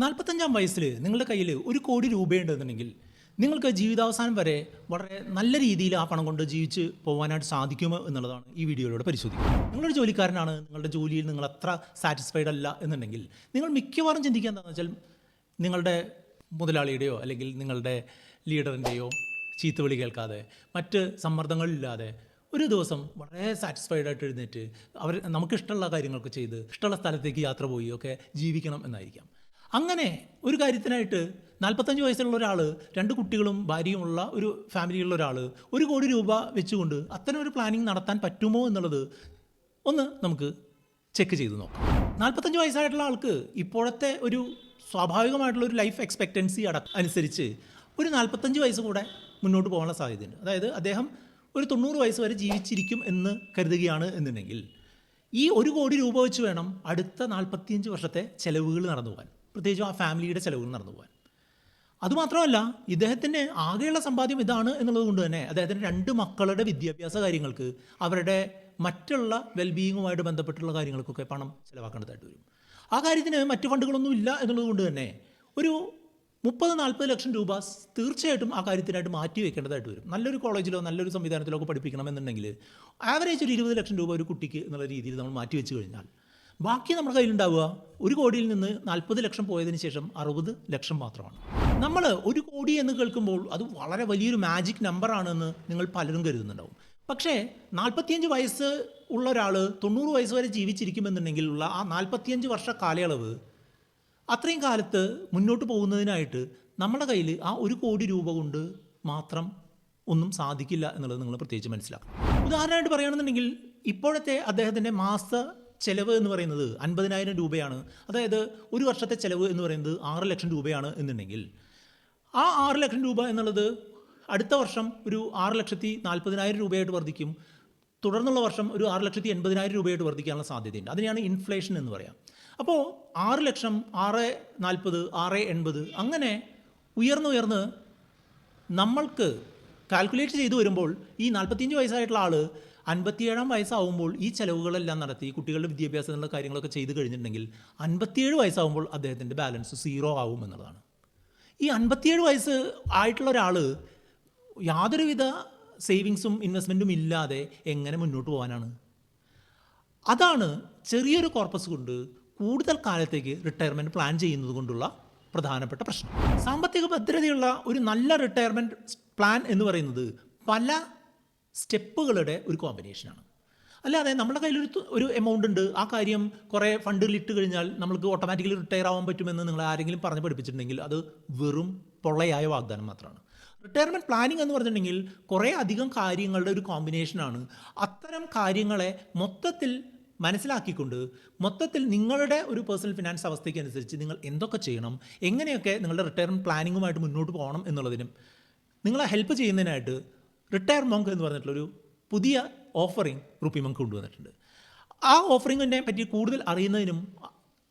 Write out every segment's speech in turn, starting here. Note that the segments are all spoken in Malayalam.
45-ാം വയസ്സിൽ നിങ്ങളുടെ കയ്യിൽ 1,00,00,000 രൂപയുണ്ടെന്നുണ്ടെങ്കിൽ നിങ്ങൾക്ക് ജീവിതാവസാനം വരെ വളരെ നല്ല രീതിയിൽ ആ പണം കൊണ്ട് ജീവിച്ച് പോകാനായിട്ട് സാധിക്കുമോ എന്നുള്ളതാണ് ഈ വീഡിയോയിലൂടെ പരിശോധിക്കുന്നത്. നിങ്ങളൊരു ജോലിക്കാരനാണ്, നിങ്ങളുടെ ജോലിയിൽ നിങ്ങൾ അത്ര സാറ്റിസ്ഫൈഡ് അല്ല എന്നുണ്ടെങ്കിൽ നിങ്ങൾ മിക്കവാറും ചിന്തിക്കുക എന്താണെന്ന് വെച്ചാൽ നിങ്ങളുടെ മുതലാളിയുടെയോ അല്ലെങ്കിൽ നിങ്ങളുടെ ലീഡറിൻ്റെയോ ചീത്തവിളി കേൾക്കാതെ മറ്റ് സമ്മർദ്ദങ്ങളില്ലാതെ ഒരു ദിവസം വളരെ സാറ്റിസ്ഫൈഡ് ആയിട്ട് എഴുന്നേറ്റ് നമുക്കിഷ്ടമുള്ള കാര്യങ്ങളൊക്കെ ചെയ്ത് ഇഷ്ടമുള്ള സ്ഥലത്തേക്ക് യാത്ര പോയി ഒക്കെ ജീവിക്കണം എന്നായിരിക്കാം. അങ്ങനെ ഒരു കാര്യത്തിനായിട്ട് 45 വയസ്സുള്ള ഒരാൾ, 2 കുട്ടികളും ഭാര്യയുമുള്ള ഒരു ഫാമിലിയുള്ള ഒരാൾ 1,00,00,000 രൂപ വെച്ചുകൊണ്ട് അത്തരം ഒരു പ്ലാനിങ് നടത്താൻ പറ്റുമോ എന്നുള്ളത് ഒന്ന് നമുക്ക് ചെക്ക് ചെയ്ത് നോക്കാം. 45 വയസ്സായിട്ടുള്ള ആൾക്ക് ഇപ്പോഴത്തെ ഒരു സ്വാഭാവികമായിട്ടുള്ള ഒരു ലൈഫ് എക്സ്പെക്റ്റൻസി അനുസരിച്ച് ഒരു 45 വയസ്സ് കൂടെ മുന്നോട്ട് പോകാനുള്ള സാധ്യതയുണ്ട്. അതായത് അദ്ദേഹം ഒരു 90 വയസ്സ് വരെ ജീവിച്ചിരിക്കും എന്ന് കരുതുകയാണ് എന്നുണ്ടെങ്കിൽ ഈ 1,00,00,000 രൂപ വെച്ച് വേണം അടുത്ത 45 വർഷത്തെ ചിലവുകൾ നടന്നു പോകാൻ, പ്രത്യേകിച്ചും ആ ഫാമിലിയുടെ ചിലവുകൾ നടന്നു പോകാൻ. അതുമാത്രമല്ല, ഇദ്ദേഹത്തിൻ്റെ ആകെയുള്ള സമ്പാദ്യം ഇതാണ് എന്നുള്ളത് കൊണ്ട് തന്നെ അദ്ദേഹത്തിൻ്റെ 2 മക്കളുടെ വിദ്യാഭ്യാസ കാര്യങ്ങൾക്ക്, അവരുടെ മറ്റുള്ള വെൽബീയിങ്ങുമായിട്ട് ബന്ധപ്പെട്ടുള്ള കാര്യങ്ങൾക്കൊക്കെ പണം ചിലവാക്കേണ്ടതായിട്ട് വരും. ആ കാര്യത്തിന് മറ്റ് ഫണ്ടുകളൊന്നും ഇല്ല എന്നുള്ളത് കൊണ്ട് തന്നെ ഒരു 30-40 ലക്ഷം രൂപ തീർച്ചയായിട്ടും ആ കാര്യത്തിനായിട്ട് മാറ്റി വെക്കേണ്ടതായിട്ട് വരും. നല്ലൊരു കോളേജിലോ നല്ലൊരു സംവിധാനത്തിലോ ഒക്കെ പഠിപ്പിക്കണമെന്നുണ്ടെങ്കിൽ ആവറേജ് ഒരു 20 ലക്ഷം രൂപ ഒരു കുട്ടിക്ക് എന്നുള്ള രീതിയിൽ നമ്മൾ മാറ്റി വെച്ച് കഴിഞ്ഞാൽ ബാക്കി നമ്മുടെ കയ്യിലുണ്ടാവുക 1,00,00,000 നിന്ന് 40 ലക്ഷം പോയതിന് ശേഷം 60 ലക്ഷം മാത്രമാണ്. നമ്മൾ 1,00,00,000 എന്ന് കേൾക്കുമ്പോൾ അത് വളരെ വലിയൊരു മാജിക് നമ്പറാണെന്ന് നിങ്ങൾ പലരും കരുതുന്നുണ്ടാവും. പക്ഷേ 45 വയസ്സ് ഉള്ള ഒരാൾ 90 വയസ്സ് വരെ ജീവിച്ചിരിക്കുമെന്നുണ്ടെങ്കിലുള്ള ആ 45 വർഷ കാലയളവ്, അത്രയും കാലത്ത് മുന്നോട്ട് പോകുന്നതിനായിട്ട് നമ്മുടെ കയ്യിൽ ആ 1,00,00,000 രൂപ കൊണ്ട് മാത്രം ഒന്നും സാധിക്കില്ല എന്നുള്ളത് നിങ്ങൾ പ്രത്യേകിച്ച് മനസ്സിലാക്കണം. ഉദാഹരണമായിട്ട് പറയുകയാണെന്നുണ്ടെങ്കിൽ ഇപ്പോഴത്തെ അദ്ദേഹത്തിൻ്റെ മാസ ചെലവ് എന്ന് പറയുന്നത് 50,000 രൂപയാണ്. അതായത് ഒരു വർഷത്തെ ചെലവ് എന്ന് പറയുന്നത് 6 ലക്ഷം രൂപയാണ് എന്നുണ്ടെങ്കിൽ ആ 6 ലക്ഷം രൂപ എന്നുള്ളത് അടുത്ത വർഷം ഒരു 6,40,000 രൂപയായിട്ട് വർദ്ധിക്കും. തുടർന്നുള്ള വർഷം ഒരു 6,80,000 രൂപയായിട്ട് വർദ്ധിക്കാനുള്ള സാധ്യതയുണ്ട്. അതിനെയാണ് ഇൻഫ്ലേഷൻ എന്ന് പറയാം. അപ്പോൾ 6 ലക്ഷം, 6,40,000, 6,80,000 അങ്ങനെ ഉയർന്ന് നമ്മൾക്ക് കാൽക്കുലേറ്റ് ചെയ്തു വരുമ്പോൾ ഈ 45 വയസ്സായിട്ടുള്ള ആൾ 57-ാം വയസ്സാവുമ്പോൾ ഈ ചിലവുകളെല്ലാം നടത്തി കുട്ടികളുടെ വിദ്യാഭ്യാസത്തിനുള്ള കാര്യങ്ങളൊക്കെ ചെയ്ത് കഴിഞ്ഞിട്ടുണ്ടെങ്കിൽ 57 വയസ്സാവുമ്പോൾ അദ്ദേഹത്തിൻ്റെ ബാലൻസ് 0 ആവും എന്നുള്ളതാണ്. ഈ 57 വയസ്സ് ആയിട്ടുള്ള ഒരാൾ യാതൊരുവിധ സേവിങ്സും ഇൻവെസ്റ്റ്മെൻറ്റും ഇല്ലാതെ എങ്ങനെ മുന്നോട്ട് പോകാനാണ്? അതാണ് ചെറിയൊരു കോർപ്പസ് കൊണ്ട് കൂടുതൽ കാലത്തേക്ക് റിട്ടയർമെൻറ്റ് പ്ലാൻ ചെയ്യുന്നത് കൊണ്ടുള്ള പ്രധാനപ്പെട്ട പ്രശ്നം. സാമ്പത്തിക ഭദ്രതയുള്ള ഒരു നല്ല റിട്ടയർമെൻറ്റ് പ്ലാൻ എന്ന് പറയുന്നത് പല സ്റ്റെപ്പുകളുടെ ഒരു കോമ്പിനേഷനാണ്. അല്ലാതെ നമ്മുടെ കയ്യിൽ ഒരു എമൗണ്ട് ഉണ്ട്, ആ കാര്യം കുറേ ഫണ്ടിൽ ഇട്ട് കഴിഞ്ഞാൽ നമ്മൾക്ക് ഓട്ടോമാറ്റിക്കലി റിട്ടയർ ആവാൻ പറ്റുമെന്ന് നിങ്ങൾ ആരെങ്കിലും പറഞ്ഞ് പഠിപ്പിച്ചിട്ടുണ്ടെങ്കിൽ അത് വെറും പൊള്ളയായ വാഗ്ദാനം മാത്രമാണ്. റിട്ടയർമെൻറ്റ് പ്ലാനിങ് എന്ന് പറഞ്ഞിട്ടുണ്ടെങ്കിൽ കുറേ അധികം കാര്യങ്ങളുടെ ഒരു കോമ്പിനേഷനാണ്. അത്തരം കാര്യങ്ങളെ മൊത്തത്തിൽ മനസ്സിലാക്കിക്കൊണ്ട് മൊത്തത്തിൽ നിങ്ങളുടെ ഒരു പേഴ്സണൽ ഫിനാൻസ് അവസ്ഥയ്ക്ക് അനുസരിച്ച് നിങ്ങൾ എന്തൊക്കെ ചെയ്യണം, എങ്ങനെയൊക്കെ നിങ്ങളുടെ റിട്ടയർമെൻറ്റ് പ്ലാനിങ്ങുമായിട്ട് മുന്നോട്ട് പോകണം എന്നുള്ളതിനും നിങ്ങളെ ഹെൽപ്പ് ചെയ്യുന്നതിനായിട്ട് റിട്ടയർ മോങ്ക് എന്ന് പറഞ്ഞിട്ടുള്ളൊരു പുതിയ ഓഫറിംഗ് റുപ്പി മങ്ക് കൊണ്ടുവന്നിട്ടുണ്ട്. ആ ഓഫറിങ്ങിനെ പറ്റി കൂടുതൽ അറിയുന്നതിനും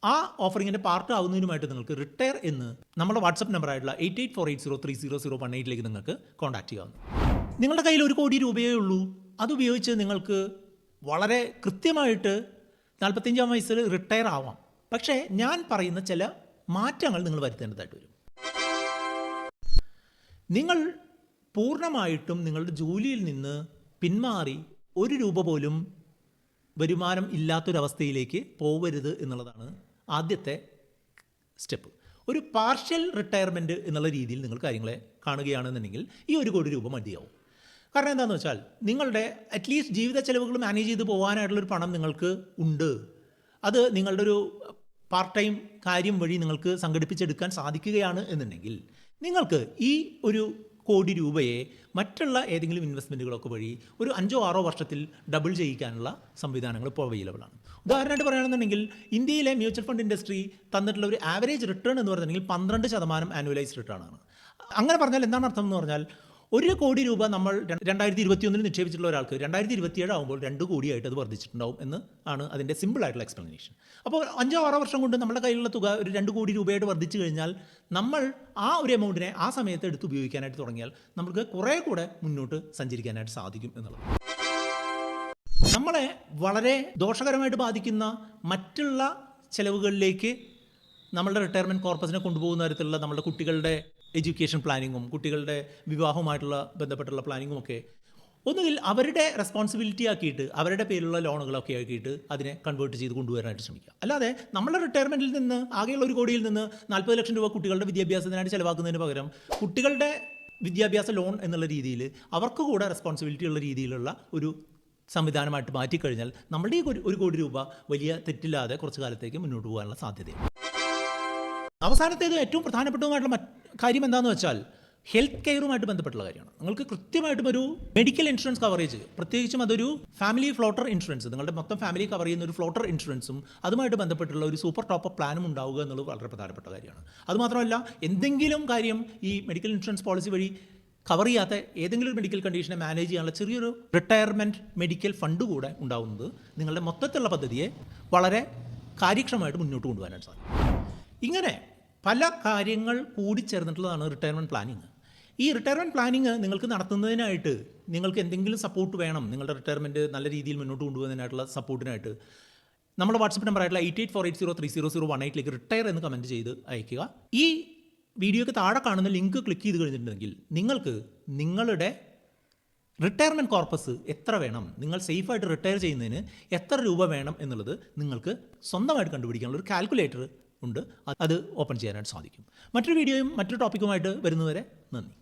ആ ഓഫറിങ്ങിൻ്റെ പാർട്ട് ആവുന്നതിനുമായിട്ട് നിങ്ങൾക്ക് റിട്ടയർ എന്ന് നമ്മുടെ വാട്സപ്പ് നമ്പറായിട്ടുള്ള 8848030018 നിങ്ങൾക്ക് കോൺടാക്ട് ചെയ്യാവുന്നു. നിങ്ങളുടെ കയ്യിൽ 1,00,00,000 രൂപയേ ഉള്ളൂ. അതുപയോഗിച്ച് നിങ്ങൾക്ക് വളരെ കൃത്യമായിട്ട് 45-ാം വയസ്സിൽ റിട്ടയർ ആവാം. പക്ഷേ ഞാൻ പറയുന്ന ചില മാറ്റങ്ങൾ നിങ്ങൾ വരുത്തേണ്ടതായിട്ട് വരും. നിങ്ങൾ പൂർണ്ണമായിട്ടും നിങ്ങളുടെ ജോലിയിൽ നിന്ന് പിന്മാറി 1 രൂപ പോലും വരുമാനം ഇല്ലാത്തൊരവസ്ഥയിലേക്ക് പോവരുത് എന്നുള്ളതാണ് ആദ്യത്തെ സ്റ്റെപ്പ്. ഒരു പാർഷ്യൽ റിട്ടയർമെൻറ്റ് എന്നുള്ള രീതിയിൽ നിങ്ങൾ കാര്യങ്ങളെ കാണുകയാണെന്നുണ്ടെങ്കിൽ ഈ 1,00,00,000 രൂപ മതിയാവും. കാരണം എന്താണെന്ന് വെച്ചാൽ നിങ്ങളുടെ അറ്റ്ലീസ്റ്റ് ജീവിത ചെലവുകൾ മാനേജ് ചെയ്ത് പോകാനായിട്ടുള്ളൊരു പണം നിങ്ങൾക്ക് ഉണ്ട്. അത് നിങ്ങളുടെ ഒരു പാർട്ട് ടൈം കാര്യം വഴി നിങ്ങൾക്ക് സംഘടിപ്പിച്ചെടുക്കാൻ സാധിക്കുകയാണ് എന്നുണ്ടെങ്കിൽ നിങ്ങൾക്ക് ഈ 1,00,00,000 രൂപയെ മറ്റുള്ള ഏതെങ്കിലും ഇൻവെസ്റ്റ്മെൻറ്റുകളൊക്കെ വഴി ഒരു 5-6 വർഷത്തിൽ ഡബിൾ ചെയ്യിക്കാനുള്ള സംവിധാനങ്ങൾ ഇപ്പോൾ അവൈലബിൾ ആണ്. ഉദാഹരണമായിട്ട് പറയുകയാണെന്നുണ്ടെങ്കിൽ ഇന്ത്യയിലെ മ്യൂച്വൽ ഫണ്ട് ഇൻഡസ്ട്രി തന്നിട്ടുള്ള ഒരു ആവറേജ് റിട്ടേൺ എന്ന് പറഞ്ഞിട്ടുണ്ടെങ്കിൽ 12% ആനുവലൈസ്ഡ് റിട്ടേൺ ആണ്. അങ്ങനെ പറഞ്ഞാൽ എന്താണ് അർത്ഥം എന്ന് പറഞ്ഞാൽ 1,00,00,000 രൂപ നമ്മൾ 2021 നിക്ഷേപിച്ചിട്ടുള്ള ഒരാൾക്ക് 2027 ആകുമ്പോൾ 2 കോടിയായിട്ട് അത് വർദ്ധിച്ചിട്ടുണ്ടാവും എന്ന് ആണ് അതിൻ്റെ സിമ്പിളായിട്ടുള്ള എക്സ്പ്ലനേഷൻ. അപ്പോൾ 5-6 വർഷം കൊണ്ട് നമ്മുടെ കയ്യിലുള്ള തുക ഒരു 2 കോടി രൂപയായിട്ട് വർദ്ധിച്ചു കഴിഞ്ഞാൽ നമ്മൾ ആ ഒരു എമൗണ്ടിനെ ആ സമയത്ത് എടുത്ത് ഉപയോഗിക്കാനായിട്ട് തുടങ്ങിയാൽ നമുക്ക് കുറേ കൂടെ മുന്നോട്ട് സഞ്ചരിക്കാനായിട്ട് സാധിക്കും എന്നുള്ളത്. നമ്മളെ വളരെ ദോഷകരമായിട്ട് ബാധിക്കുന്ന മറ്റുള്ള ചിലവുകളിലേക്ക് നമ്മളുടെ റിട്ടയർമെൻറ്റ് കോർപ്പസിനെ കൊണ്ടുപോകുന്ന തരത്തിലുള്ള നമ്മുടെ കുട്ടികളുടെ എഡ്യൂക്കേഷൻ പ്ലാനിങ്ങും കുട്ടികളുടെ വിവാഹവുമായിട്ടുള്ള ബന്ധപ്പെട്ടുള്ള പ്ലാനിങ്ങും ഒക്കെ ഒന്നുകിൽ അവരുടെ റെസ്പോൺസിബിലിറ്റി ആക്കിയിട്ട് അവരുടെ പേരിലുള്ള ലോണുകളൊക്കെ ആക്കിയിട്ട് അതിനെ കൺവേർട്ട് ചെയ്ത് കൊണ്ടുവരാനായിട്ട് ശ്രമിക്കുക. അല്ലാതെ നമ്മുടെ റിട്ടയർമെൻറ്റിൽ നിന്ന് ആകെയുള്ള 1 കോടിയിൽ നിന്ന് 40 ലക്ഷം രൂപ കുട്ടികളുടെ വിദ്യാഭ്യാസത്തിനായിട്ട് ചിലവാക്കുന്നതിന് പകരം കുട്ടികളുടെ വിദ്യാഭ്യാസ ലോൺ എന്നുള്ള രീതിയിൽ അവർക്ക് കൂടെ റെസ്പോൺസിബിലിറ്റി ഉള്ള രീതിയിലുള്ള ഒരു സംവിധാനമായിട്ട് മാറ്റിക്കഴിഞ്ഞാൽ നമ്മുടെ ഈ 1 കോടി രൂപ വലിയ തെറ്റില്ലാതെ കുറച്ച് കാലത്തേക്ക് മുന്നോട്ട് പോകാനുള്ള സാധ്യതയാണ്. അവസാനത്തേത് ഏറ്റവും പ്രധാനപ്പെട്ടതുമായിട്ടുള്ള കാര്യം എന്താണെന്ന് വെച്ചാൽ ഹെൽത്ത് കെയറുമായിട്ട് ബന്ധപ്പെട്ടുള്ള കാര്യമാണ്. നിങ്ങൾക്ക് കൃത്യമായിട്ടും ഒരു മെഡിക്കൽ ഇൻഷുറൻസ് കവറേജ്, പ്രത്യേകിച്ചും അതൊരു ഫാമിലി ഫ്ലോട്ടർ ഇൻഷുറൻസ്, നിങ്ങളുടെ മൊത്തം ഫാമിലി കവർ ചെയ്യുന്ന ഒരു ഫ്ലോട്ടർ ഇൻഷുറൻസും അതുമായിട്ട് ബന്ധപ്പെട്ടുള്ള ഒരു സൂപ്പർ ടോപ്പ് പ്ലാനും ഉണ്ടാവുക എന്നുള്ളത് വളരെ പ്രധാനപ്പെട്ട കാര്യമാണ്. അതുമാത്രമല്ല, എന്തെങ്കിലും കാര്യം ഈ മെഡിക്കൽ ഇൻഷുറൻസ് പോളിസി വഴി കവർ ചെയ്യാത്ത ഏതെങ്കിലും ഒരു മെഡിക്കൽ കണ്ടീഷനെ മാനേജ് ചെയ്യാനുള്ള ചെറിയൊരു റിട്ടയർമെൻറ്റ് മെഡിക്കൽ ഫണ്ട് കൂടെ ഉണ്ടാവുന്നത് നിങ്ങളുടെ മൊത്തത്തിലുള്ള പദ്ധതിയെ വളരെ കാര്യക്ഷമമായിട്ട് മുന്നോട്ട് കൊണ്ടുപോകാനായിട്ട് സാധിക്കും. ഇങ്ങനെ പല കാര്യങ്ങൾ കൂടിച്ചേർന്നിട്ടുള്ളതാണ് റിട്ടയർമെൻറ്റ് പ്ലാനിങ്. ഈ റിട്ടയർമെൻറ്റ് പ്ലാനിങ് നിങ്ങൾക്ക് നടത്തുന്നതിനായിട്ട് നിങ്ങൾക്ക് എന്തെങ്കിലും സപ്പോർട്ട് വേണം, നിങ്ങളുടെ റിട്ടയർമെൻറ്റ് നല്ല രീതിയിൽ മുന്നോട്ട് കൊണ്ടുപോകുന്നതിനായിട്ടുള്ള സപ്പോർട്ടിനായിട്ട് നമ്മുടെ വാട്സപ്പ് നമ്പറായിട്ടുള്ള 8848030018 റിട്ടയർ എന്ന് കമൻറ്റ് ചെയ്ത് അയയ്ക്കുക. ഈ വീഡിയോയ്ക്ക് താഴെ കാണുന്ന ലിങ്ക് ക്ലിക്ക് ചെയ്ത് കഴിഞ്ഞിട്ടുണ്ടെങ്കിൽ നിങ്ങൾക്ക് നിങ്ങളുടെ റിട്ടയർമെൻറ്റ് കോർപ്പസ് എത്ര വേണം, നിങ്ങൾ സേഫായിട്ട് റിട്ടയർ ചെയ്യുന്നതിന് എത്ര രൂപ വേണം എന്നുള്ളത് നിങ്ങൾക്ക് സ്വന്തമായിട്ട് കണ്ടുപിടിക്കാനുള്ള ഒരു കാൽക്കുലേറ്റർ ഉണ്ട്. അത് ഓപ്പൺ ചെയ്യാനായിട്ട് സാധിക്കും. മറ്റൊരു വീഡിയോയും മറ്റൊരു ടോപ്പിക്കുമായിട്ട് വരുന്നവരെ നന്ദി.